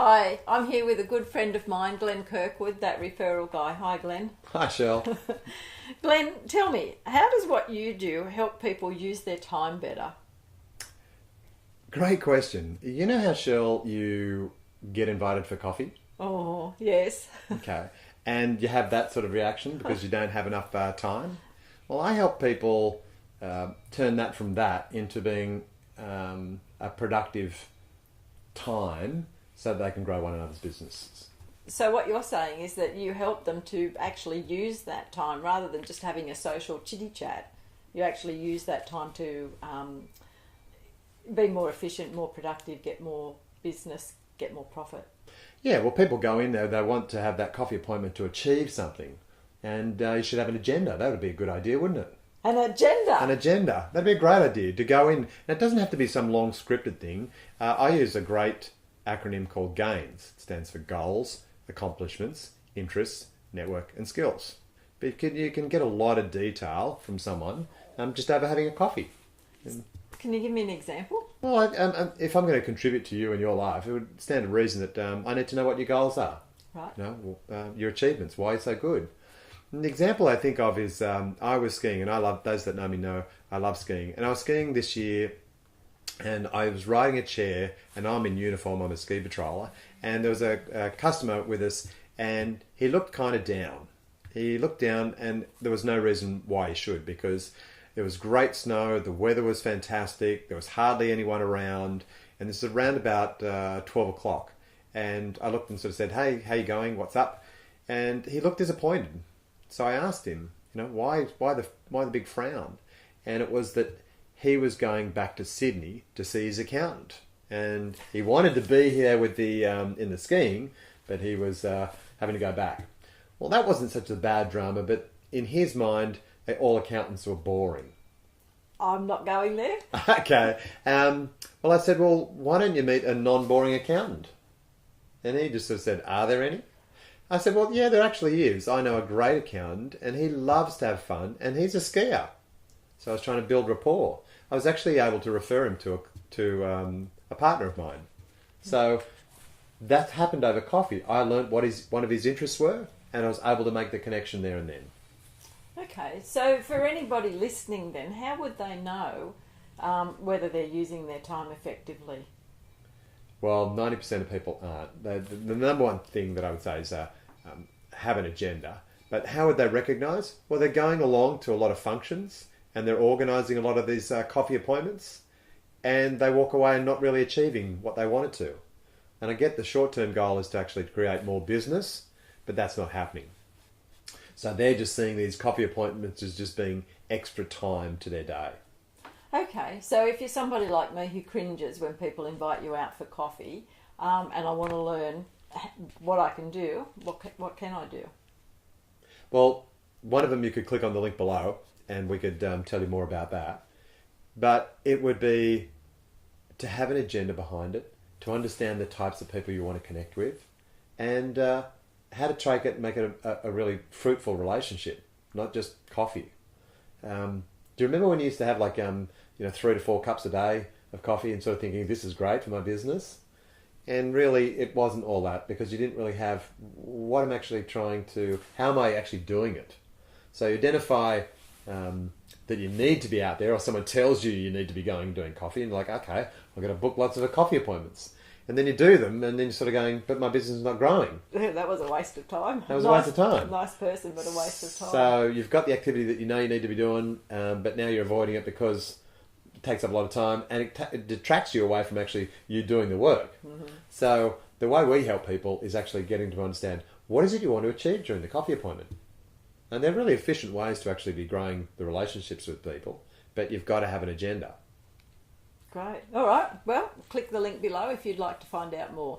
Hi, I'm here with a good friend of mine, Glenn Kirkwood, That Referral Guy. Hi, Glenn. Hi, Shell. Glenn, tell me, how does what you do help people use their time better? Great question. You know how, Shell, you get invited for coffee? Oh, yes. Okay. And you have that sort of reaction because you don't have enough time? Well, I help people turn that from that into being a productive time so that they can grow one another's businesses. So what you're saying is that you help them to actually use that time rather than just having a social chitty chat. You actually use that time to be more efficient, more productive, get more business, get more profit. Yeah, well, people go in there, they want to have that coffee appointment to achieve something. And you should have an agenda. That would be a good idea, wouldn't it? An agenda? An agenda. That'd be a great idea to go in. Now, it doesn't have to be some long scripted thing. I use a great acronym called GAINS. It stands for goals, accomplishments, interests, network and skills. But you can get a lot of detail from someone just over having a coffee. Can you give me an example? Well, if I'm going to contribute to you in your life, it would stand to reason that I need to know what your goals are. Right. Your achievements, why you're so good. An example I think of is I was skiing, and I love, those that know me know I love skiing. And I was skiing this year, and I was riding a chair, and I'm in uniform, I'm a ski patroller, and there was a customer with us, and he looked kind of down. He looked down, and there was no reason why he should, because there was great snow, the weather was fantastic, there was hardly anyone around, and this is around about 12 o'clock. And I looked and sort of said, "Hey, how you going? What's up?" And he looked disappointed. So I asked him, why the big frown? And it was that he was going back to Sydney to see his accountant, and he wanted to be here with the in the skiing, but he was having to go back. Well, that wasn't such a bad drama, but in his mind, all accountants were boring. I'm not going there. Okay. Well, I said, well, why don't you meet a non-boring accountant? And he just sort of said, are there any? I said, well, yeah, there actually is. I know a great accountant, and he loves to have fun, and he's a skier. So I was trying to build rapport. I was actually able to refer him to a partner of mine. So that happened over coffee. I learned what one of his interests were, and I was able to make the connection there and then. Okay, so for anybody listening then, how would they know whether they're using their time effectively? Well, 90% of people aren't. The number one thing that I would say is have an agenda. But how would they recognise? Well, they're going along to a lot of functions and they're organising a lot of these coffee appointments, and they walk away and not really achieving what they wanted to. And I get the short-term goal is to actually create more business, but that's not happening. So they're just seeing these coffee appointments as just being extra time to their day. Okay, so if you're somebody like me who cringes when people invite you out for coffee, and I want to learn what I can do, what can I do? Well, one of them you could click on the link below and we could tell you more about that. But it would be to have an agenda behind it, to understand the types of people you want to connect with, and how to take it and make it a really fruitful relationship, not just coffee. Do you remember when you used to have 3 to 4 cups a day of coffee and sort of thinking, this is great for my business? And really, it wasn't all that, because you didn't really have what I'm actually how am I actually doing it? So you identify that you need to be out there, or someone tells you need to be going and doing coffee, and you're like, okay, I'm going to book lots of coffee appointments. And then you do them, and then you're sort of going, but my business is not growing. That was a waste of time. That was a waste of time. Nice person, but a waste of time. So you've got the activity that you know you need to be doing, but now you're avoiding it because it takes up a lot of time, and it detracts you away from actually you doing the work. Mm-hmm. So the way we help people is actually getting to understand, what is it you want to achieve during the coffee appointment? And they're really efficient ways to actually be growing the relationships with people, but you've got to have an agenda. Great. All right. Well, click the link below if you'd like to find out more.